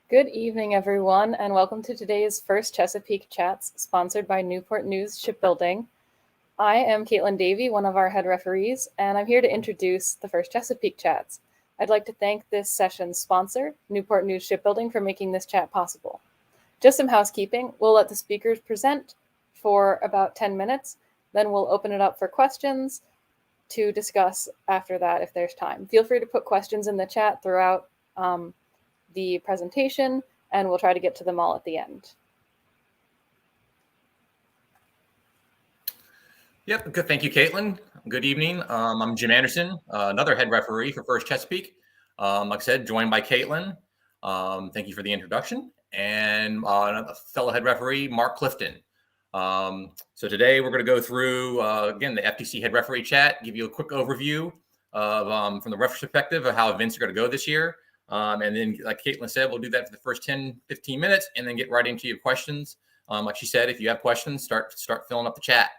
Good evening, everyone, and welcome to today's first Chesapeake Chats, sponsored by Newport News Shipbuilding. I am Caitlin Davey, one of our head referees, and I'm here to introduce the first Chesapeake Chats. I'd like to thank this session's sponsor, Newport News Shipbuilding, for making this chat possible. Just some housekeeping. We'll let the speakers present for about 10 minutes, then we'll open it up for questions to discuss after that if there's time. Feel free to put questions in the chat throughout the presentation, and we'll try to get to them all at the end. Yep. Good. Thank you, Caitlin. Good evening. I'm Jim Anderson, another head referee for First Chesapeake. Like I said, joined by Caitlin. Thank you for the introduction. And another fellow head referee, Mark Clifton. So today we're going to go through, again, the FTC head referee chat, give you a quick overview of, from the ref perspective of how events are going to go this year. And then, like Caitlin said, we'll do that for the first 10, 15 minutes and then get right into your questions. Like she said, if you have questions, start filling up the chat.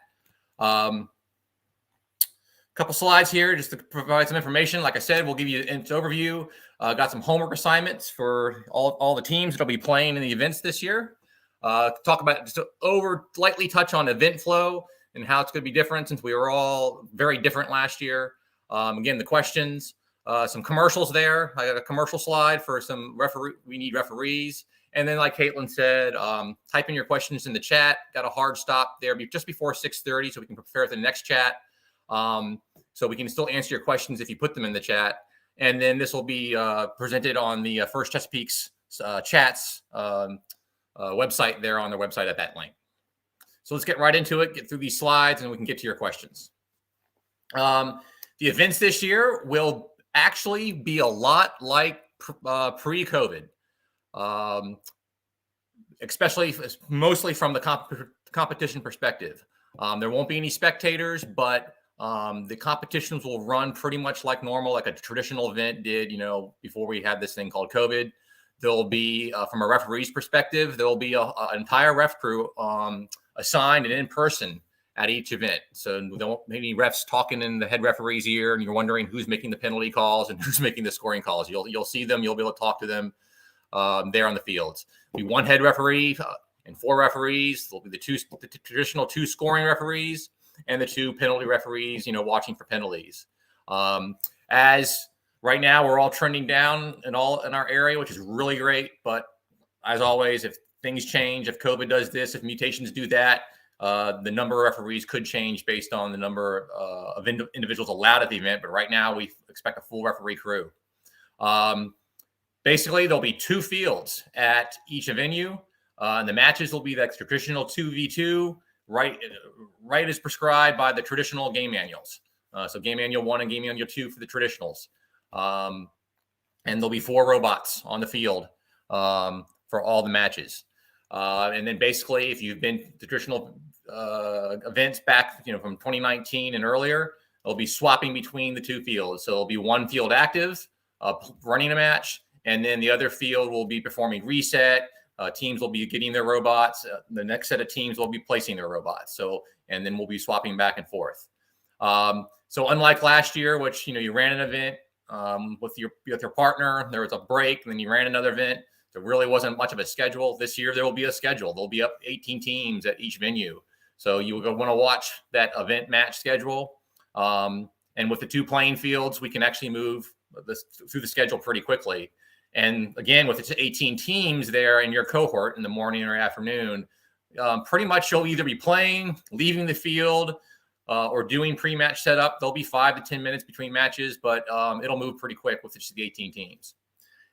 Couple slides here just to provide some information. Like I said, we'll give you an overview. Got some homework assignments for all the teams that'll be playing in the events this year. Talk about just lightly touch on event flow and how it's going to be different since we were all very different last year. Again, the questions, some commercials there. I got a commercial slide for some we need referees. And then, like Caitlin said, type in your questions in the chat. Got a hard stop there just before 6:30 so we can prepare for the next chat. So we can still answer your questions if you put them in the chat. And then this will be presented on the First Chesapeake's chats website there on their website at that link. So let's get right into it, get through these slides, and we can get to your questions. The events this year will actually be a lot like pre-COVID. Especially mostly from the competition perspective. There won't be any spectators, but the competitions will run pretty much like normal, like a traditional event did, before we had this thing called COVID. There'll be, from a referee's perspective, there'll be an entire ref crew assigned and in person at each event. So there won't be any refs talking in the head referee's ear and you're wondering who's making the penalty calls and who's making the scoring calls. You'll see them, you'll be able to talk to them there on the fields. There'll be one head referee and four referees. There'll be the traditional two scoring referees and the two penalty referees, watching for penalties. As right now, we're all trending down in our area, which is really great. But as always, if things change, if COVID does this, if mutations do that, the number of referees could change based on the number of individuals allowed at the event. But right now, we expect a full referee crew. Basically, there'll be two fields at each venue. And the matches will be that traditional 2v2, right as prescribed by the traditional game manuals. So game manual 1 and game manual 2 for the traditionals. And there'll be 4 robots on the field for all the matches. And then basically, if you've been to traditional events back, from 2019 and earlier, they'll be swapping between the two fields. So there'll be one field active, running a match, and then the other field will be performing reset. Teams will be getting their robots. The next set of teams will be placing their robots. And then we'll be swapping back and forth. So unlike last year, which, you ran an event with your partner, there was a break, and then you ran another event. There really wasn't much of a schedule. This year, there will be a schedule. There'll be up 18 teams at each venue. So you will want to watch that event match schedule. And with the two playing fields, we can actually move through the schedule pretty quickly. And again, with its 18 teams there in your cohort in the morning or afternoon, pretty much you'll either be playing, leaving the field, or doing pre-match setup. There'll be 5 to 10 minutes between matches, but it'll move pretty quick with the 18 teams.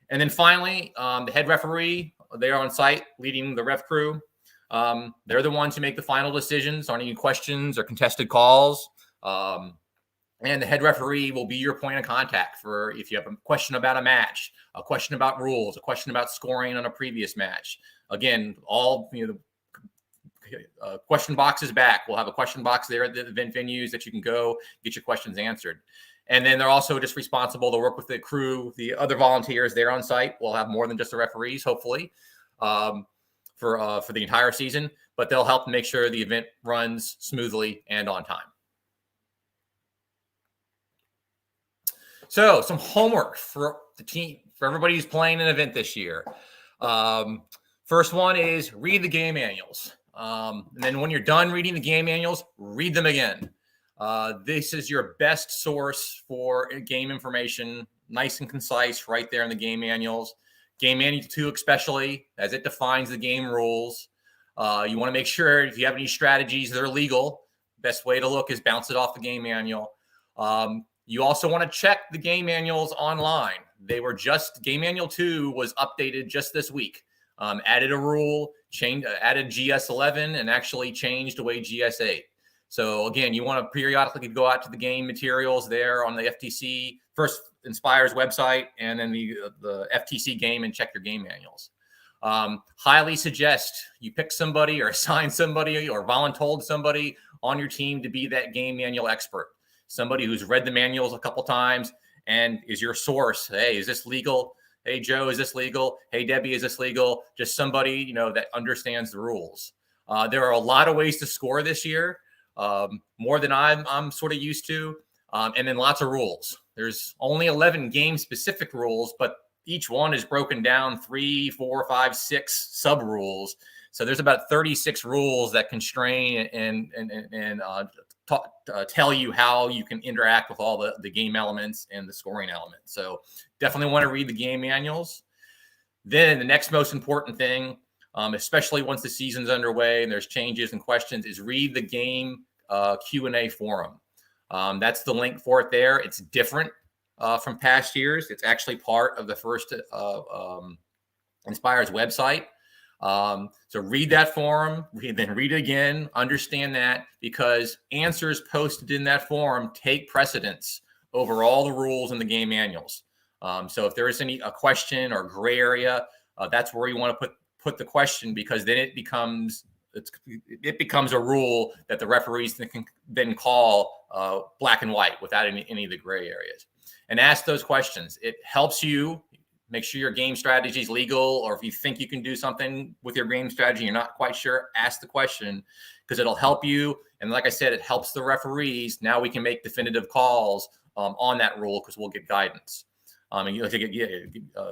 And then finally, the head referee, they're on site leading the ref crew. They're the ones who make the final decisions on any questions or contested calls. And the head referee will be your point of contact for if you have a question about a match, a question about rules, a question about scoring on a previous match. Again, all question box is back. We'll have a question box there at the event venues that you can go get your questions answered. And then they're also just responsible to work with the crew, the other volunteers there on site. We'll have more than just the referees, hopefully, for the entire season. But they'll help make sure the event runs smoothly and on time. So some homework for the team, for everybody who's playing an event this year. First one is read the game manuals. And then when you're done reading the game manuals, read them again. This is your best source for game information, nice and concise right there in the game manuals. Game Manual 2 especially, as it defines the game rules. You want to make sure if you have any strategies that are legal, best way to look is bounce it off the game manual. You also want to check the game manuals online. Game Manual 2 was updated just this week. Added a rule, added GS11, and actually changed away GS8. So again, you want to periodically go out to the game materials there on the FTC, first Inspire's website, and then the FTC game, and check your game manuals. Highly suggest you pick somebody or assign somebody or voluntold somebody on your team to be that game manual expert. Somebody who's read the manuals a couple times and is your source. Hey, is this legal? Hey, Joe, is this legal? Hey, Debbie, is this legal? Just somebody, that understands the rules. There are a lot of ways to score this year, more than I'm sort of used to. And then lots of rules. There's only 11 game-specific rules, but each one is broken down 3, 4, 5, 6 sub-rules. So there's about 36 rules that constrain and tell you how you can interact with all the game elements and the scoring elements. So definitely want to read the game manuals. Then the next most important thing, especially once the season's underway and there's changes and questions, is read the game Q&A forum. That's the link for it there. It's different from past years. It's actually part of the first Inspire's website. So read that forum, then read it again, understand that, because answers posted in that forum take precedence over all the rules in the game manuals. So if there is a question or gray area, that's where you want to put the question, because then it becomes a rule that the referees can then call black and white without any of the gray areas. And ask those questions. It helps you make sure your game strategy is legal, or if you think you can do something with your game strategy, you're not quite sure, ask the question, because it'll help you. And like I said, it helps the referees. Now we can make definitive calls on that rule, because we'll get guidance. And you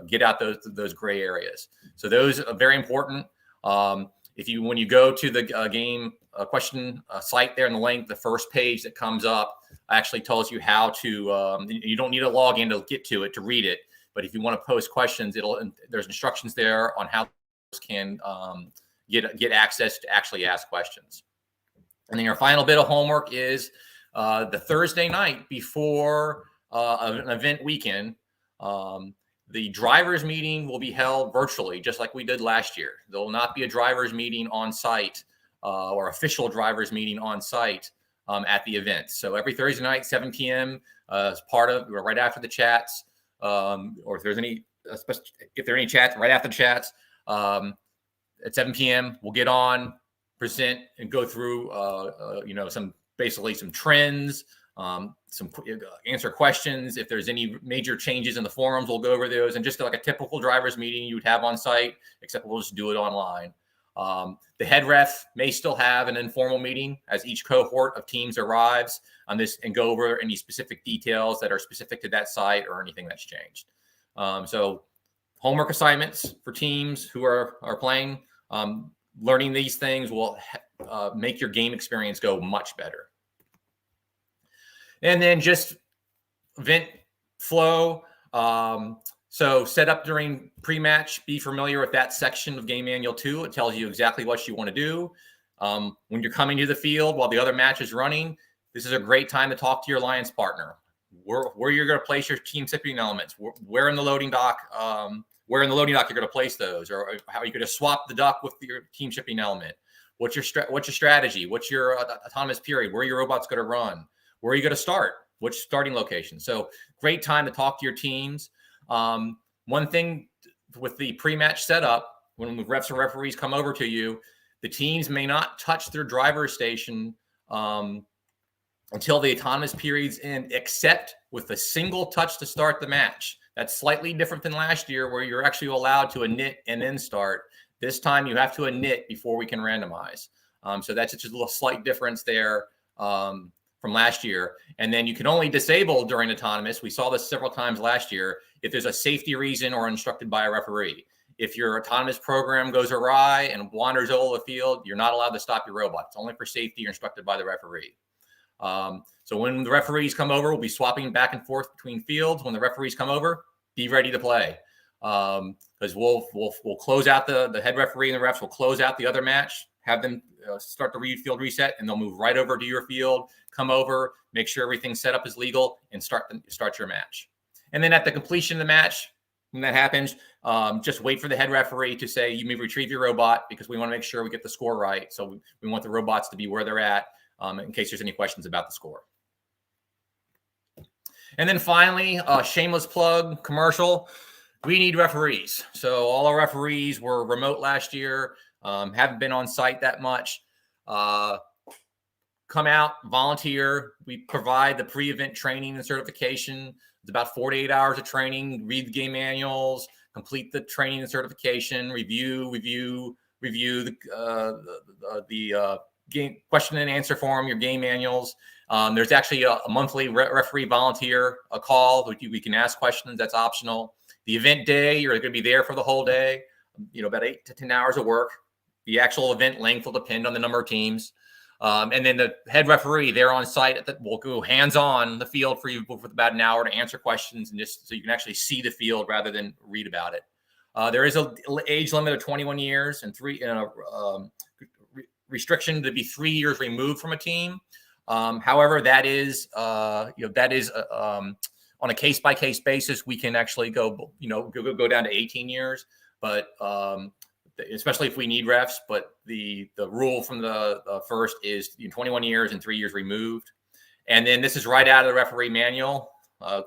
get out those gray areas. So those are very important. When you go to the game question site there in the link, the first page that comes up actually tells you how to. You don't need a login to get to it to read it. But if you want to post questions, there's instructions there on how you can get access to actually ask questions. And then your final bit of homework is the Thursday night before an event weekend. The drivers meeting will be held virtually, just like we did last year. There will not be a drivers meeting on site or official drivers meeting on site at the event. So every Thursday night, 7 p.m. As part of right after the chats. Or if there are any chats right after the chats, at 7 p.m. we'll get on, present, and go through some trends, answer questions. If there's any major changes in the forums, we'll go over those, and just like a typical drivers meeting you would have on site, except we'll just do it online. The head ref may still have an informal meeting as each cohort of teams arrives on this, and go over any specific details that are specific to that site or anything that's changed. So homework assignments for teams who are playing, learning these things will make your game experience go much better. And then just event flow. So set up during pre-match, be familiar with that section of Game Manual 2. It tells you exactly what you want to do. When you're coming to the field while the other match is running, this is a great time to talk to your alliance partner. Where you're going to place your team shipping elements, where in the loading dock, you're going to place those, or how you're going to swap the dock with your team shipping element. What's your strategy? What's your autonomous period? Where are your robots going to run? Where are you going to start? Which starting location? So great time to talk to your teams. One thing with the pre-match setup, when the refs or referees come over to you, the teams may not touch their driver station until the autonomous period's end, except with a single touch to start the match. That's slightly different than last year, where you're actually allowed to init and then start. This time you have to init before we can randomize. So that's just a little slight difference there from last year. And then you can only disable during autonomous. We saw this several times last year if there's a safety reason or instructed by a referee. If your autonomous program goes awry and wanders over the field, you're not allowed to stop your robot. It's only for safety. You're instructed by the referee. So when the referees come over, we'll be swapping back and forth between fields. When the referees come over, be ready to play. Because we'll close out the head referee and the refs will close out the other match, have them start the field reset, and they'll move right over to your field, come over, make sure everything's set up as legal, and start your match. And then at the completion of the match, when that happens, just wait for the head referee to say, you may retrieve your robot, because we want to make sure we get the score right. So we want the robots to be where they're at, in case there's any questions about the score. And then finally, shameless plug commercial. We need referees. So all our referees were remote last year, haven't been on site that much. Come out, volunteer. We provide the pre-event training and certification. It's about 48 hours of training, read the game manuals, complete the training and certification, review the game question and answer form, your game manuals. There's actually a monthly referee volunteer call. We can ask questions. That's optional. The event day, you're going to be there for the whole day, about 8 to 10 hours of work. The actual event length will depend on the number of teams. And then the head referee, they're on site will go hands-on the field for you for about an hour to answer questions, and just so you can actually see the field rather than read about it. There is an age limit of 21 years and restriction to be 3 years removed from a team. However, that is on a case-by-case basis. We can actually go down to 18 years, but especially if we need refs. But the rule from the first is 21 years and 3 years removed. And then this is right out of the referee manual.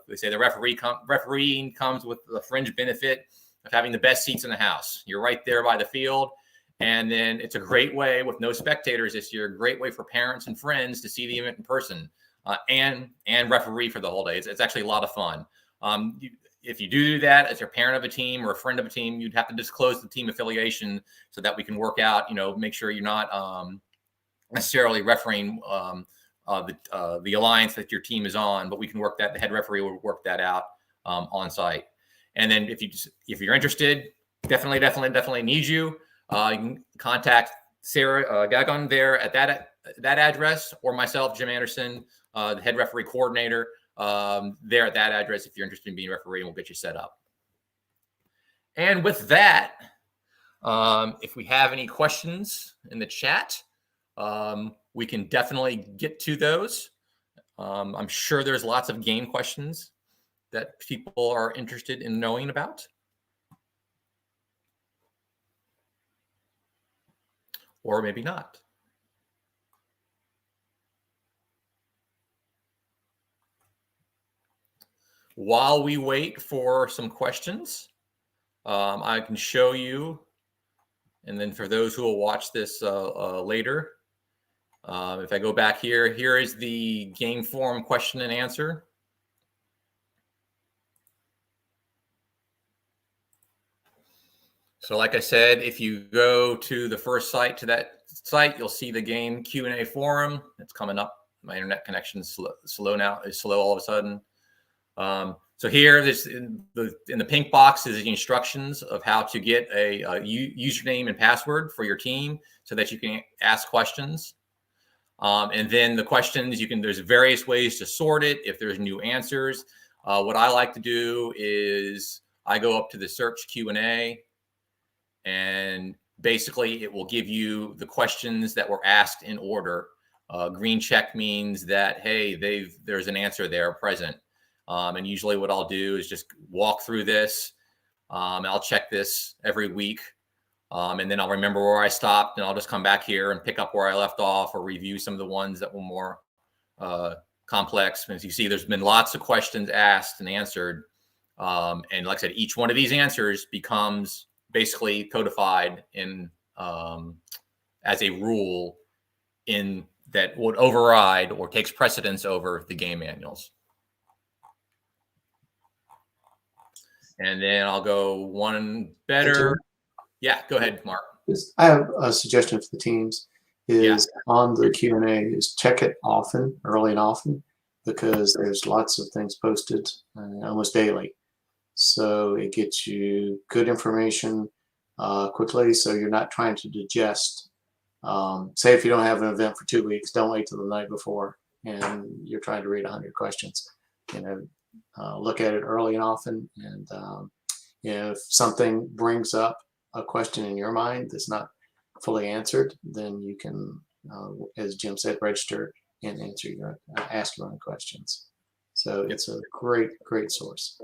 They say the refereeing comes with the fringe benefit of having the best seats in the house. You're right there by the field. And then it's a great way, with no spectators this year, a great way for parents and friends to see the event in person, and referee for the whole day. It's actually a lot of fun. If you do that as a parent of a team or a friend of a team, you'd have to disclose the team affiliation so that we can work out, make sure you're not necessarily refereeing the alliance that your team is on, but we can work that. The head referee will work that out on site. And then if you're interested, definitely need you. You can contact Sarah Gagon there at that address, or myself, Jim Anderson, the head referee coordinator, there at that address if you're interested in being a referee, and we'll get you set up. And with that, if we have any questions in the chat, we can definitely get to those. I'm sure there's lots of game questions that people are interested in knowing about. Or maybe not. While we wait for some questions, I can show you, and then for those who will watch this later, if I go back here, here is the game forum question and answer. So like I said, if you go to the first site, to that site, you'll see the game Q&A forum. It's coming up. My internet connection is slow now. It's slow all of a sudden. So here, in the pink box is the instructions of how to get a username and password for your team so that you can ask questions. And then the questions, there's various ways to sort it if there's new answers. What I like to do is I go up to the search Q&A, and basically it will give you the questions that were asked in order. Green check means that, hey, there's an answer there present. And usually what I'll do is just walk through this. I'll check this every week. And then I'll remember where I stopped, and I'll just come back here and pick up where I left off, or review some of the ones that were more complex. As you see, there's been lots of questions asked and answered. And like I said, each one of these answers becomes basically codified in as a rule that would override or takes precedence over the game manuals. And then I'll go one better. Yeah, go ahead, Mark. I have a suggestion for the teams. On the Q&A is check it often, early and often, because there's lots of things posted almost daily. So it gets you good information quickly, so you're not trying to digest. Say if you don't have an event for 2 weeks, don't wait till the night before and you're trying to read 100 questions. Look at it early and often, and if something brings up a question in your mind that's not fully answered, then you can, as Jim said, register and ask your own questions. So it's a great source.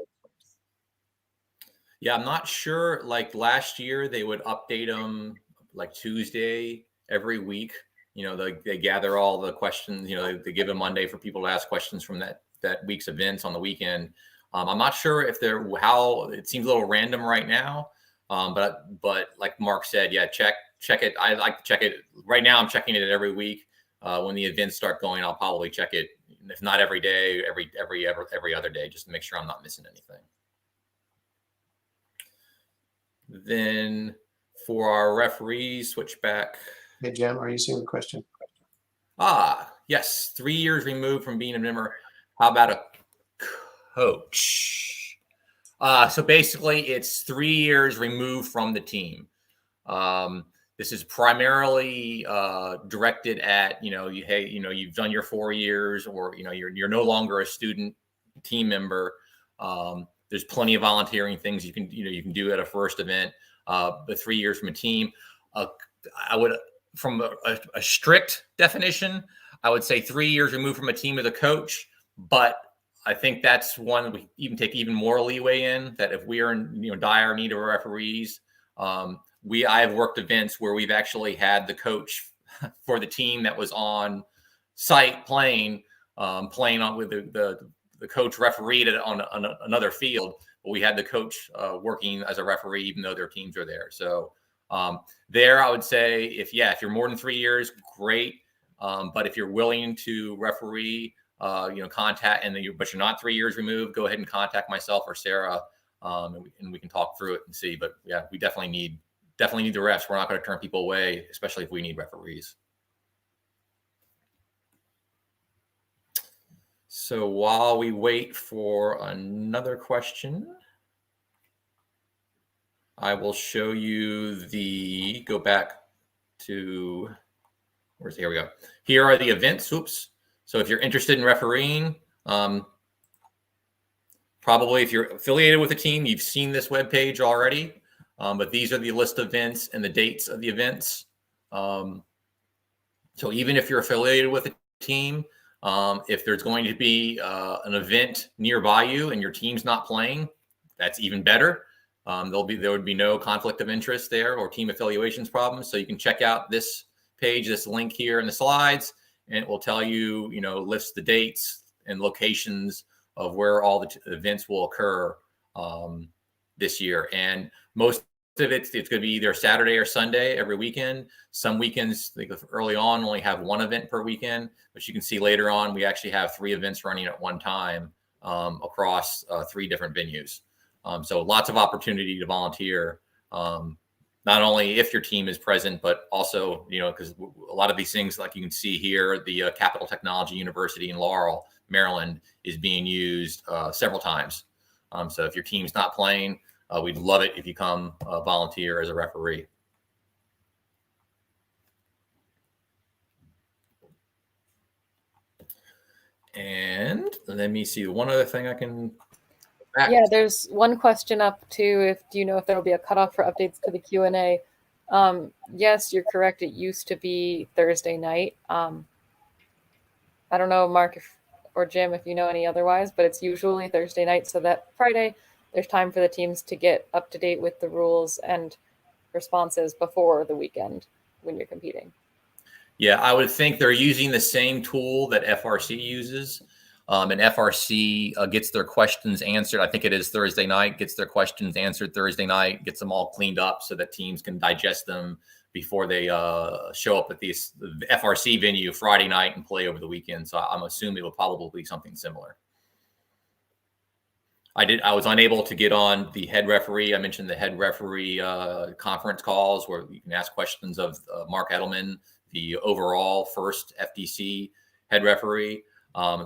Yeah, I'm not sure. Like last year, they would update them like Tuesday every week. They gather all the questions. They give a Monday for people to ask questions from that week's events on the weekend. I'm not sure if how it seems a little random right now. But like Mark said, yeah, check it. I like to check it right now. I'm checking it every week. When the events start going, I'll probably check it. If not every day, every other day, just to make sure I'm not missing anything. Then for our referees, switch back. Hey, Jim, are you seeing the question? Yes. 3 years removed from being a member. How about a coach? So basically, it's 3 years removed from the team. This is primarily directed at, you've done your 4 years, or, you're no longer a student team member. There's plenty of volunteering things you can do at a first event. But 3 years from a team, I would, from a strict definition, I would say 3 years removed from a team as a coach. But I think that's one we even take even more leeway in, that if we are in dire need of referees, I've worked events where we've actually had the coach for the team that was on site playing on with the coach refereed on another field, but we had the coach working as a referee, even though their teams are there. So there, I would say if you're more than 3 years, great. But if you're willing to referee, contact, but you're not 3 years removed, go ahead and contact myself or Sarah, and we can talk through it and see. But yeah, we definitely need the refs. We're not going to turn people away, especially if we need referees. So while we wait for another question, I will show you go back to, here we go. Here are the events. Oops. So if you're interested in refereeing, probably if you're affiliated with a team, you've seen this webpage already. But these are the list of events and the dates of the events. So even if you're affiliated with a team, if there's going to be an event nearby you and your team's not playing, that's even better. There would be no conflict of interest there or team affiliations problems. So you can check out this page, this link here in the slides, and it will tell you, lists the dates and locations of where all the events will occur this year. And most of it's going to be either Saturday or Sunday every weekend. Some weekends, like early on, only have one event per weekend, but you can see later on we actually have 3 events running at one time across 3 different venues. So lots of opportunity to volunteer, not only if your team is present, but also, because a lot of these things, like you can see here, the Capital Technology University in Laurel, Maryland, is being used several times. So if your team's not playing, we'd love it if you come volunteer as a referee. And let me see, one other thing I can. Yeah, there's one question up too. Do you know if there will be a cutoff for updates to the Q&A? Yes, you're correct. It used to be Thursday night. I don't know, Mark or Jim, if you know any otherwise, but it's usually Thursday night, so that Friday there's time for the teams to get up to date with the rules and responses before the weekend when you're competing. Yeah, I would think they're using the same tool that FRC uses. And FRC gets their questions answered. I think it is Thursday night, gets their questions answered Thursday night, gets them all cleaned up so that teams can digest them before they show up at the FRC venue Friday night and play over the weekend. So I'm assuming it will probably be something similar. I was unable to get on the head referee. I mentioned the head referee conference calls where you can ask questions of Mark Edelman, the overall first FTC head referee.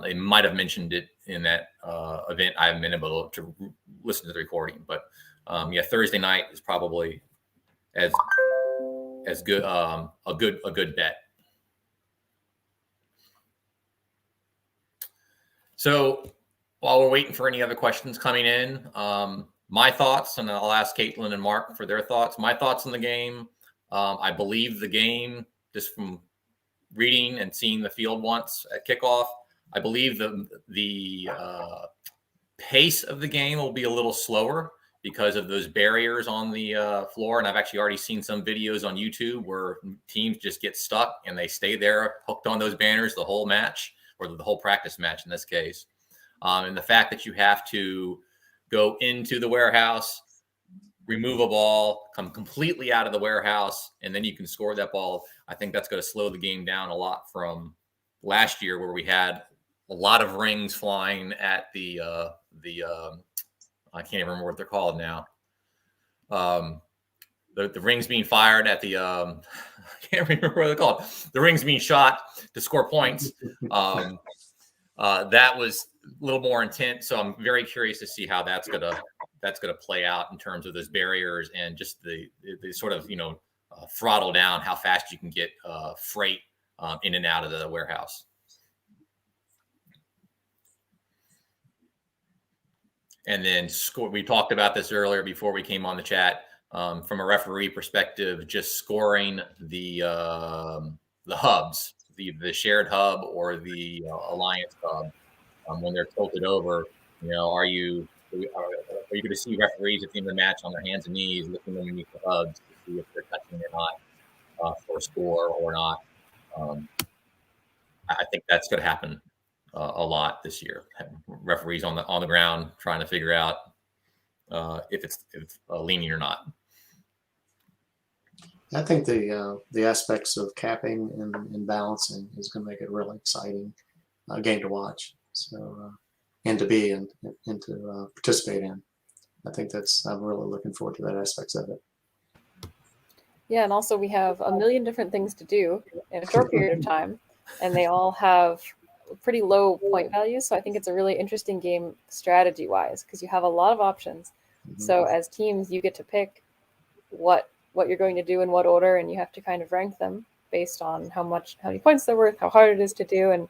They might have mentioned it in that event. I haven't been able to listen to the recording, but yeah, Thursday night is probably as good a good bet. So while we're waiting for any other questions coming in, my thoughts, and I'll ask Caitlin and Mark for their thoughts. My thoughts on the game. I believe the game, just from reading and seeing the field once at kickoff, I believe the pace of the game will be a little slower because of those barriers on the floor. And I've actually already seen some videos on YouTube where teams just get stuck and they stay there hooked on those banners the whole match, or the whole practice match in this case. And the fact that you have to go into the warehouse, remove a ball, come completely out of the warehouse, and then you can score that ball. I think that's going to slow the game down a lot from last year, where we had a lot of rings flying at the I can't even remember what they're called now. The rings being fired at the I can't remember what they're called. The rings being shot to score points. That was a little more intense. So I'm very curious to see how that's gonna play out in terms of those barriers and just the sort of throttle down how fast you can get freight in and out of the warehouse. And then we talked about this earlier before we came on the chat. From a referee perspective, just scoring the hubs, the shared hub or the alliance hub, when they're tilted over. Are you going to see referees at the end of the match on their hands and knees looking underneath the hubs to see if they're touching it or not for a score or not? I think that's going to happen a lot this year. Referees on the ground trying to figure out if it's leaning or not. I think the aspects of capping and balancing is going to make it a really exciting game to watch. So and to be and to participate in. I think I'm really looking forward to that aspects of it. Yeah, and also we have a million different things to do in a short period of time, and they all have pretty low point values. So I think it's a really interesting game strategy-wise because you have a lot of options. Mm-hmm. So as teams, you get to pick what you're going to do in what order, and you have to kind of rank them based on how many points they're worth, how hard it is to do, and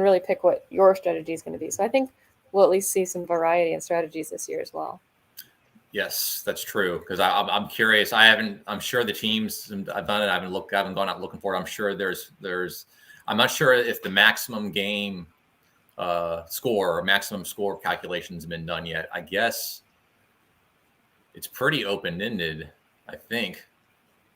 really pick what your strategy is going to be. So I think we'll at least see some variety in strategies this year as well. Yes, that's true. Because I'm curious. I'm sure the teams I've done it. I haven't gone out looking for it. I'm sure I'm not sure if the maximum game score or maximum score calculations have been done yet. I guess it's pretty open-ended, I think,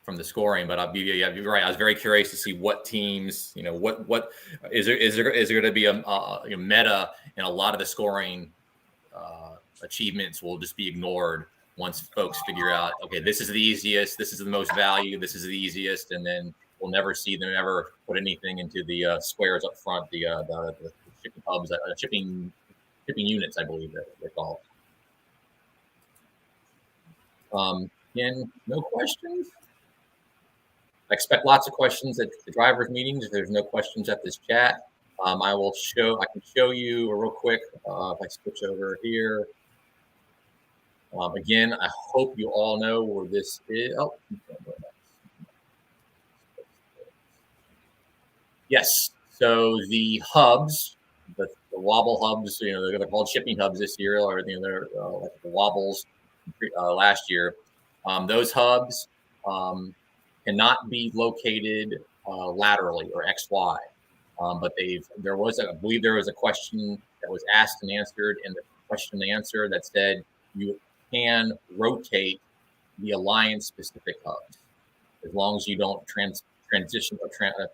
from the scoring. But you're right. I was very curious to see what teams, what is there going to be a meta, and a lot of the scoring achievements will just be ignored once folks figure out, okay, this is the easiest, this is the most value, this is the easiest, and then we'll never see them ever put anything into the squares up front, the shipping hubs, shipping units, I believe that they're called. Again, no questions. I expect lots of questions at the drivers' meetings. If there's no questions at this chat, I can show you real quick if I switch over here. Again, I hope you all know where this is. Oh, yes. So the hubs, the wobble hubs, they're called shipping hubs this year, or they're like the wobbles last year. Those hubs cannot be located laterally or XY. But I believe there was a question that was asked and answered in the question and answer that said you can rotate the alliance specific hubs as long as you don't transition or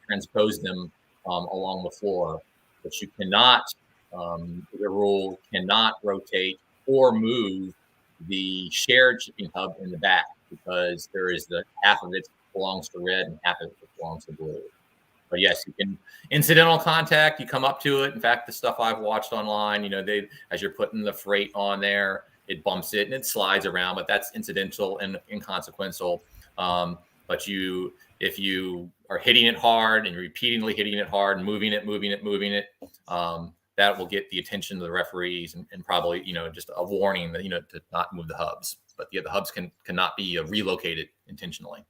transpose them along the floor. But you cannot, the rule cannot rotate or move the shared shipping hub in the back, because there is half of it belongs to red and half of it belongs to blue. But yes, you can incidental contact. You come up to it. In fact, the stuff I've watched online, as you're putting the freight on there, it bumps it and it slides around, but that's incidental and inconsequential. But if you are hitting it hard and repeatedly hitting it hard and moving it, that will get the attention of the referees and probably, just a warning that, to not move the hubs. but the hubs cannot be relocated intentionally.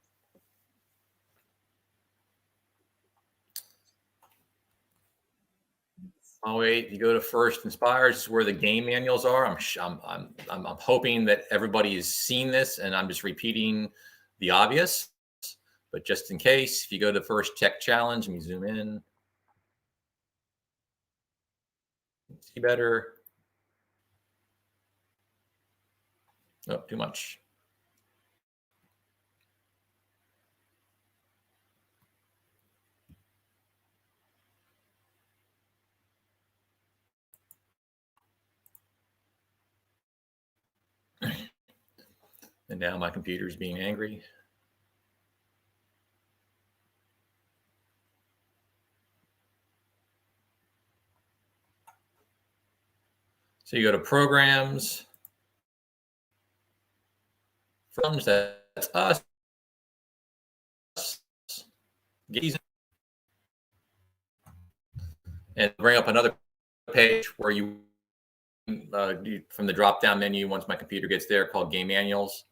Oh wait, you go to First Inspires, this is where the game manuals are. I'm hoping that everybody has seen this, and I'm just repeating the obvious. But just in case, if you go to First Tech Challenge, let me zoom in. See better. Oh, too much. And now my computer's being angry. So you go to Programs. Firms, that's us. And bring up another page where you from the drop-down menu, once my computer gets there, called Game Manuals.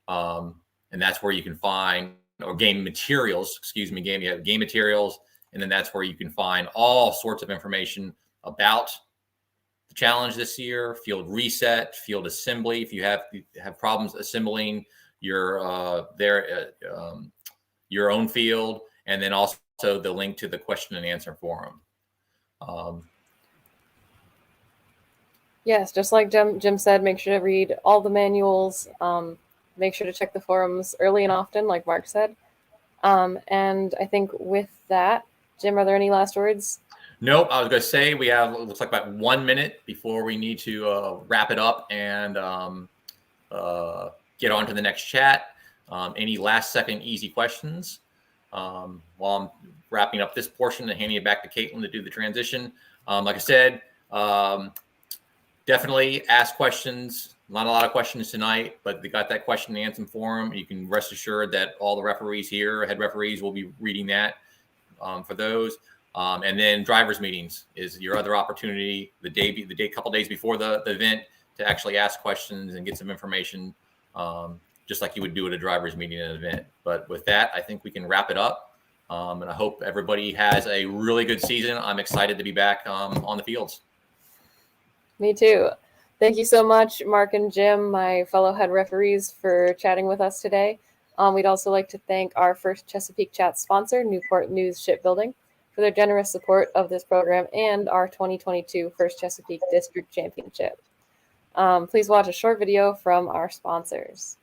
And that's where you can find, or Game Materials, excuse me, you have Game Materials, and then that's where you can find all sorts of information about the challenge this year, field reset, field assembly. If you have problems assembling your own field, and then also the link to the question and answer forum. Yes, just like Jim said, make sure to read all the manuals. Make sure to check the forums early and often, like Mark said. And I think with that, Jim, are there any last words? Nope. I was going to say we have, it looks like about 1 minute before we need to wrap it up and get on to the next chat. Any last second easy questions? While I'm wrapping up this portion and handing it back to Caitlin to do the transition. Like I said, definitely ask questions. Not a lot of questions tonight, but they got that question and answer forum. You can rest assured that all the referees here, head referees, will be reading that for those. And then drivers meetings is your other opportunity couple days before the event to actually ask questions and get some information, just like you would do at a drivers meeting at an event. But with that, I think we can wrap it up. And I hope everybody has a really good season. I'm excited to be back on the fields. Me too. Thank you so much, Mark and Jim, my fellow head referees, for chatting with us today. We'd also like to thank our first Chesapeake Chat sponsor, Newport News Shipbuilding, for their generous support of this program and our 2022 First Chesapeake District Championship. Please watch a short video from our sponsors.